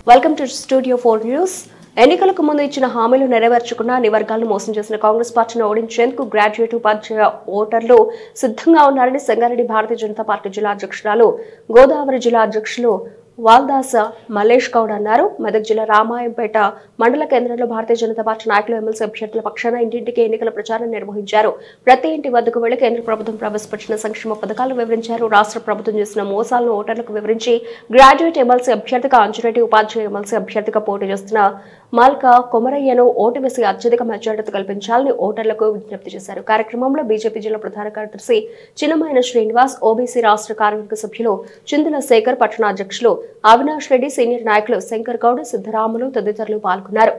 Welcome to studio 4 news. ఎన్నికలకు ముందు ఇచ్చిన హామీలు నెరవేర్చకుండా అన్ని వర్గాలను మోసం చేసిన కాంగ్రెస్ పార్టీని ఓడించేందుకు గ్రాడ్యుయేట్ ఉపాధ్యాయ ఓటర్లు సిద్ధంగా ఉన్నారని సంగారెడ్డి భారతీయ జనతా పార్టీ జిల్లా అధ్యక్షురాలు గోదావరి జిల్లా అధ్యక్షులు వాల్దాస మల్లేష్ గౌడ్ అన్నారు. మెదక్ జిల్లా రామాయంపేట మండల కేంద్రంలో భారతీయ జనతా పార్టీ నాయకులు ఎమ్మెల్సీ అభ్యర్థుల పక్షాన ఇంటింటికి ఎన్నికల ప్రచారం నిర్వహించారు. ప్రతి ఇంటి వద్దకు వెళ్లి కేంద్ర ప్రభుత్వం ప్రవేశపెట్టిన సంక్షేమ పథకాలను వివరించారు. రాష్ట్ర ప్రభుత్వం చేసిన మోసాలను ఓటర్లకు వివరించి గ్రాడ్యుయేట్ ఎమ్మెల్సీ అభ్యర్థిగా అంజురెడ్డి, ఉపాధ్యాయ ఎమ్మెల్సీ అభ్యర్థిగా పోటీ చేస్తున్న మాల్కా కొమరయ్యను ఓటు వేసి అత్యధిక మెజార్టీ కల్పించాలని ఓటర్లకు విజ్ఞప్తి చేశారు. కార్యక్రమంలో బీజేపీ జిల్లా ప్రధాన కార్యదర్శి చిన్నమైన శ్రీనివాస్, ఓబీసీ రాష్ట్ర కార్యవర్గ సభ్యులు చిందుల శేఖర్, పట్టణ అధ్యక్షులు అవినాష్ రెడ్డి, సీనియర్ నాయకులు శంకర్ గౌడ్, సిద్ధరాములు తదితరులు పాల్గొన్నారు.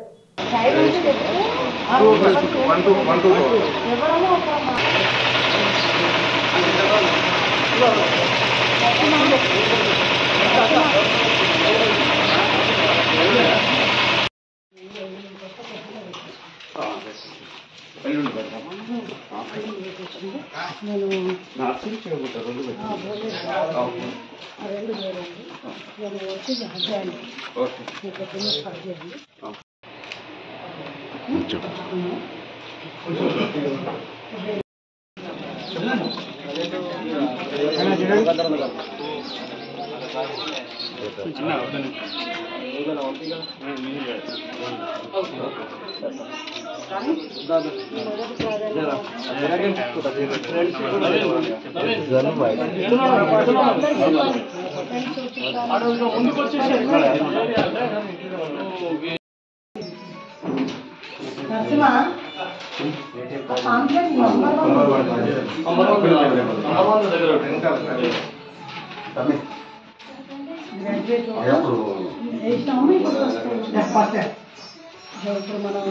ఇప్పుడు మనం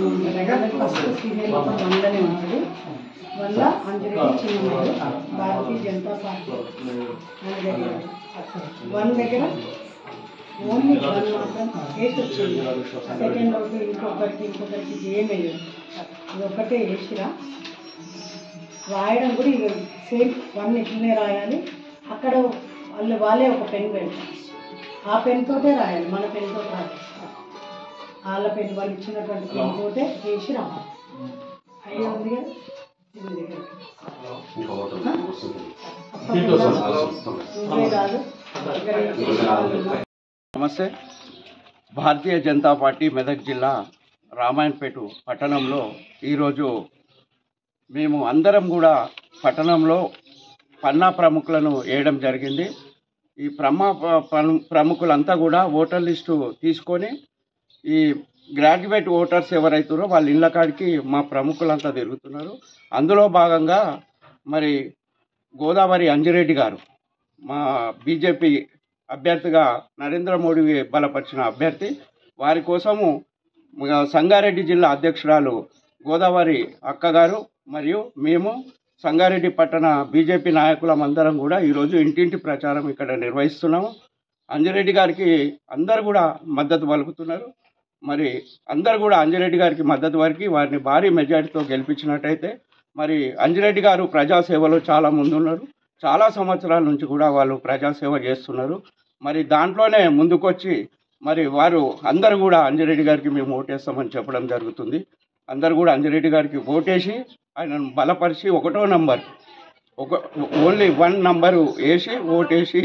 ఫస్ట్ సీరియల్ వందనే ఉన్నాడు. వల్ల అంజరెడ్డి చిన్నవాడు భారతీయ జనతా పార్టీ వన్ దగ్గర ఓన్లీ వన్ మాత్రం కేసు వచ్చింది. సెకండ్ రోజు ఇంకొకరికి ఏమయ్యారు, ఇది ఒక్కటే వేసిరా రాయడం కూడా ఇక సేమ్ వన్ ఇట్లనే రాయాలి. అక్కడ వాళ్ళే ఒక పెన్ పెడతారు, ఆ పెన్ తోటే రాయాలి, మన పెన్ తోటి రాయాలి. వాళ్ళ పెన్ వాళ్ళు ఇచ్చినటువంటి పెన్ తోటే వేసి రావాలి. ఐడియా ఉంది కదా. నమస్తే. భారతీయ జనతా పార్టీ మెదక్ జిల్లా రామాయణపేట పట్టణంలో ఈరోజు మేము అందరం కూడా పట్టణంలో పన్నా ప్రముఖులను వేయడం జరిగింది. ఈ ప్రముఖులంతా కూడా ఓటర్ లిస్టు తీసుకొని ఈ గ్రాడ్యుయేట్ ఓటర్స్ ఎవరైతున్నారో వాళ్ళ ఇళ్ళ కాడికి మా ప్రముఖులంతా తిరుగుతున్నారు. అందులో భాగంగా మరి గోదావరి అంజిరెడ్డి గారు మా బీజేపీ అభ్యర్థిగా నరేంద్ర మోడీ బలపరిచిన అభ్యర్థి, వారి కోసము సంగారెడ్డి జిల్లా అధ్యక్షురాలు గోదావరి అక్కగారు మరియు మేము సంగారెడ్డి పట్టణ బీజేపీ నాయకులమందరం కూడా ఈరోజు ఇంటింటి ప్రచారం ఇక్కడ నిర్వహిస్తున్నాము. అంజిరెడ్డి గారికి అందరు కూడా మద్దతు పలుకుతున్నారు. మరి అందరు కూడా అంజిరెడ్డి గారికి మద్దతు వరకు వారిని భారీ మెజారిటీతో గెలిపించినట్టయితే మరి అంజిరెడ్డి గారు ప్రజాసేవలో చాలా ముందున్నారు. చాలా సంవత్సరాల నుంచి కూడా వాళ్ళు ప్రజాసేవ చేస్తున్నారు. మరి దాంట్లోనే ముందుకొచ్చి మరి వారు అందరు కూడా అంజిరెడ్డి గారికి మేము ఓటేస్తామని చెప్పడం జరుగుతుంది. అందరు కూడా అంజిరెడ్డి గారికి ఓటేసి ఆయనను బలపరిచి ఒకటో నంబర్ ఓన్లీ 1 నంబరు వేసి ఓటేసి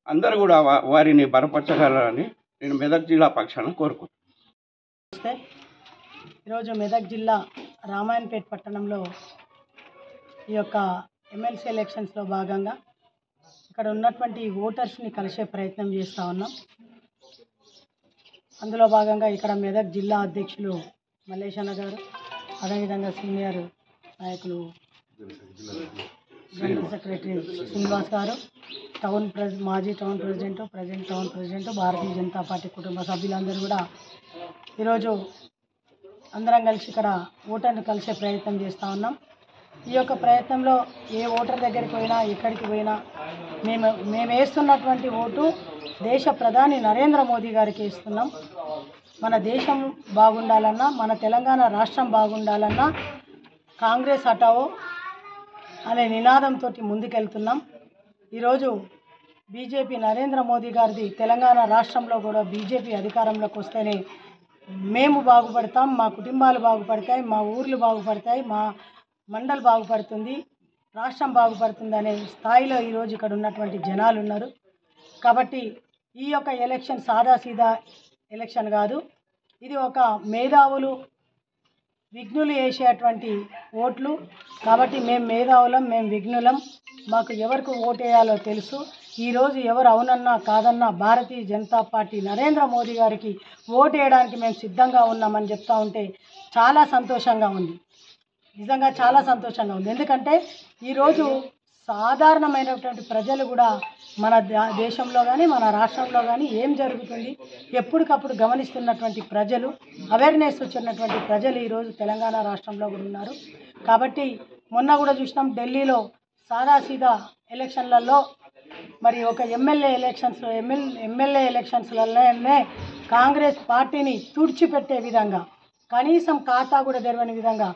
అందరు కూడా వారిని బలపరచగలరని నేను మెదక్ జిల్లా పక్షాన కోరుకుంటున్నాను. ఈరోజు మెదక్ జిల్లా రామాయణపేట పట్టణంలో ఈ యొక్క ఎమ్మెల్సీ ఎలక్షన్స్లో భాగంగా ఇక్కడ ఉన్నటువంటి ఓటర్స్ని కలిసే ప్రయత్నం చేస్తూ ఉన్నాం. అందులో భాగంగా ఇక్కడ మెదక్ జిల్లా అధ్యక్షులు మల్లేశన్న గారు, అదేవిధంగా సీనియర్ నాయకులు జనరల్ సెక్రటరీ శ్రీనివాస్ గారు, మాజీ town president, present town president, Bharatiya Janata Party కుటుంబ సభ్యులందరూ కూడా ఈరోజు అందరం కలిసి ఇక్కడ ఓటర్ను కలిసే ప్రయత్నం చేస్తూ ఉన్నాం. ఈ యొక్క ప్రయత్నంలో ఏ ఓటర్ దగ్గరికి పోయినా ఎక్కడికి పోయినా మేము వేస్తున్నటువంటి ఓటు దేశ ప్రధాని నరేంద్ర మోదీ గారికి ఇస్తున్నాం. మన దేశం బాగుండాలన్నా, మన తెలంగాణ రాష్ట్రం బాగుండాలన్నా కాంగ్రెస్ హటావో అనే నినాదంతో ముందుకెళ్తున్నాం. ఈరోజు బీజేపీ నరేంద్ర మోదీ గారిది తెలంగాణ రాష్ట్రంలో కూడా బీజేపీ అధికారంలోకి వస్తేనే మేము బాగుపడతాం, మా కుటుంబాలు బాగుపడతాయి, మా ఊర్లు బాగుపడతాయి, మా మండల్ బాగుపడుతుంది, రాష్ట్రం బాగుపడుతుంది అనే స్థాయిలో ఈరోజు ఇక్కడ ఉన్నటువంటి జనాలు ఉన్నారు. కాబట్టి ఈ యొక్క ఎలక్షన్ సాదాసీదా ఎలక్షన్ కాదు, ఇది ఒక మేధావులు విఘ్నులు వేసేటువంటి ఓట్లు. కాబట్టి మేము మేధావులం, మేము విఘ్నులం, మాకు ఎవరికి ఓటు వేయాలో తెలుసు. ఈరోజు ఎవరు అవునన్నా కాదన్నా భారతీయ జనతా పార్టీ నరేంద్ర మోదీ గారికి ఓటు వేయడానికి మేము సిద్ధంగా ఉన్నామని చెప్తా ఉంటే చాలా సంతోషంగా ఉంది, నిజంగా చాలా సంతోషంగా ఉంది. ఎందుకంటే ఈరోజు సాధారణమైనటువంటి ప్రజలు కూడా మన దేశంలో కానీ మన రాష్ట్రంలో కానీ ఏం జరుగుతుంది ఎప్పటికప్పుడు గమనిస్తున్నటువంటి ప్రజలు, అవేర్నెస్ వచ్చినటువంటి ప్రజలు ఈరోజు తెలంగాణ రాష్ట్రంలో కూడా ఉన్నారు. కాబట్టి మొన్న కూడా చూసినాం ఢిల్లీలో సాదాసీదా ఎలక్షన్లలో మరి ఒక ఎమ్మెల్యే ఎలక్షన్స్లలోనే కాంగ్రెస్ పార్టీని తుడిచిపెట్టే విధంగా, కనీసం ఖాతా కూడా తెరవని విధంగా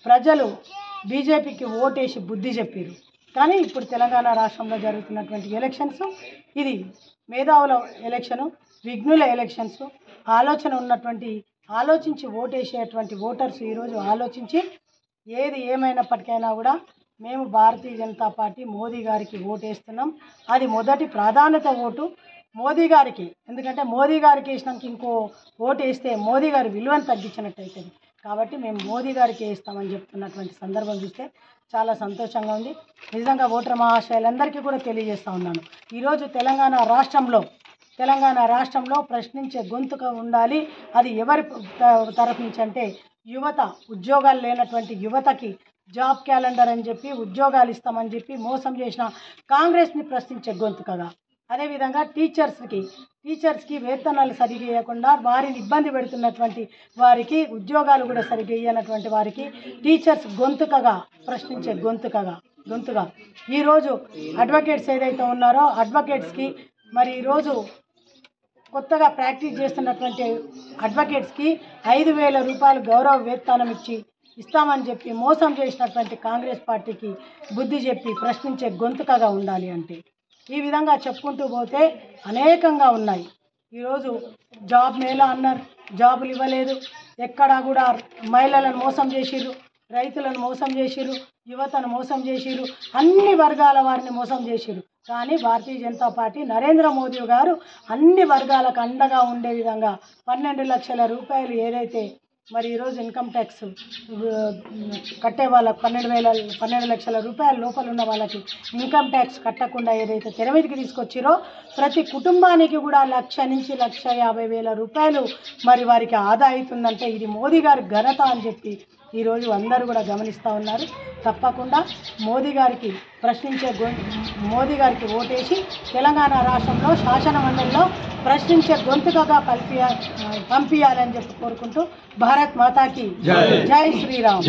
ప్రజలు బీజేపీకి ఓటేసి బుద్ధి చెప్పారు. కానీ ఇప్పుడు తెలంగాణ రాష్ట్రంలో జరుగుతున్నటువంటి ఎలక్షన్స్ ఇది మేధావుల ఎలక్షను, విఘ్నుల ఎలక్షన్స్. ఆలోచన ఉన్నటువంటి ఆలోచించి ఓటేసేటువంటి ఓటర్స్ ఈరోజు ఆలోచించి ఏది ఏమైనప్పటికైనా కూడా మేము భారతీయ జనతా పార్టీ మోదీ గారికి ఓటేస్తున్నాం. అది మొదటి ప్రాధాన్యత ఓటు మోదీ గారికి. ఎందుకంటే మోదీ గారికి వేసినాక ఇంకో ఓటు వేస్తే మోదీ గారి విలువను తగ్గించినట్టయితుంది. కాబట్టి మేము మోదీ గారికి వేస్తామని చెప్తున్నటువంటి సందర్భం చూస్తే చాలా సంతోషంగా ఉంది. నిజంగా ఓటర్ మహాశయులందరికీ కూడా తెలియజేస్తూ ఉన్నాను, ఈరోజు తెలంగాణ రాష్ట్రంలో ప్రశ్నించే గొంతుగా ఉండాలి. అది ఎవరి తరఫు నుంచి అంటే యువత, ఉద్యోగాలు లేనటువంటి యువతకి జాబ్ క్యాలెండర్ అని చెప్పి ఉద్యోగాలు ఇస్తామని చెప్పి మోసం చేసిన కాంగ్రెస్ని ప్రశ్నించే గొంతుకగా, అదేవిధంగా టీచర్స్కి వేతనాలు సరిగా ఇవ్వకుండా వారిని ఇబ్బంది పెడుతున్నటువంటి వారికి ఉద్యోగాలు కూడా సరిగా ఇవ్వనటువంటి వారికి టీచర్స్ గొంతుకగా ప్రశ్నించే గొంతుగా ఈరోజు అడ్వకేట్స్ ఏదైతే ఉన్నారో అడ్వకేట్స్కి మరి ఈరోజు కొత్తగా ప్రాక్టీస్ చేస్తున్నటువంటి అడ్వకేట్స్కి 5,000 రూపాయలు గౌరవ వేతనం ఇస్తామని చెప్పి మోసం చేసినటువంటి కాంగ్రెస్ పార్టీకి బుద్ధి చెప్పి ప్రశ్నించే గొంతుకగా ఉండాలి. అంటే ఈ విధంగా చెప్పుకుంటూ పోతే అనేకంగా ఉన్నాయి. ఈరోజు జాబ్ మేళా అన్నారు, జాబులు ఇవ్వలేదు. ఎక్కడా కూడా మహిళలను మోసం చేసిర్రు, రైతులను మోసం చేసిర్రు, యువతను మోసం చేసిర్రు, అన్ని వర్గాల వారిని మోసం చేసిర్రు. కానీ భారతీయ జనతా పార్టీ నరేంద్ర మోదీ గారు అన్ని వర్గాలకు అండగా ఉండే విధంగా 12 లక్షల రూపాయలు ఏదైతే మరి ఈరోజు ఇన్కమ్ ట్యాక్స్ కట్టే వాళ్ళకి 12 లక్షల రూపాయల లోపల ఉన్న వాళ్ళకి ఇన్కమ్ ట్యాక్స్ కట్టకుండా ఏదైతే తెర మీదకి తీసుకొచ్చిరో ప్రతి కుటుంబానికి కూడా 1,00,000 నుంచి 1,50,000 రూపాయలు మరి వారికి ఆదా అవుతుందంటే ఇది మోదీ గారి ఘనత అని చెప్పి ఈరోజు అందరూ కూడా గమనిస్తూ ఉన్నారు. తప్పకుండా మోదీ గారికి మోదీ గారికి ఓటేసి తెలంగాణ రాష్ట్రంలో శాసన మండలిలో ప్రశ్నించే గొంతుకగా పంపించాలని చెప్పి కోరుకుంటూ భారత్ మాతాకి జై శ్రీరామ్.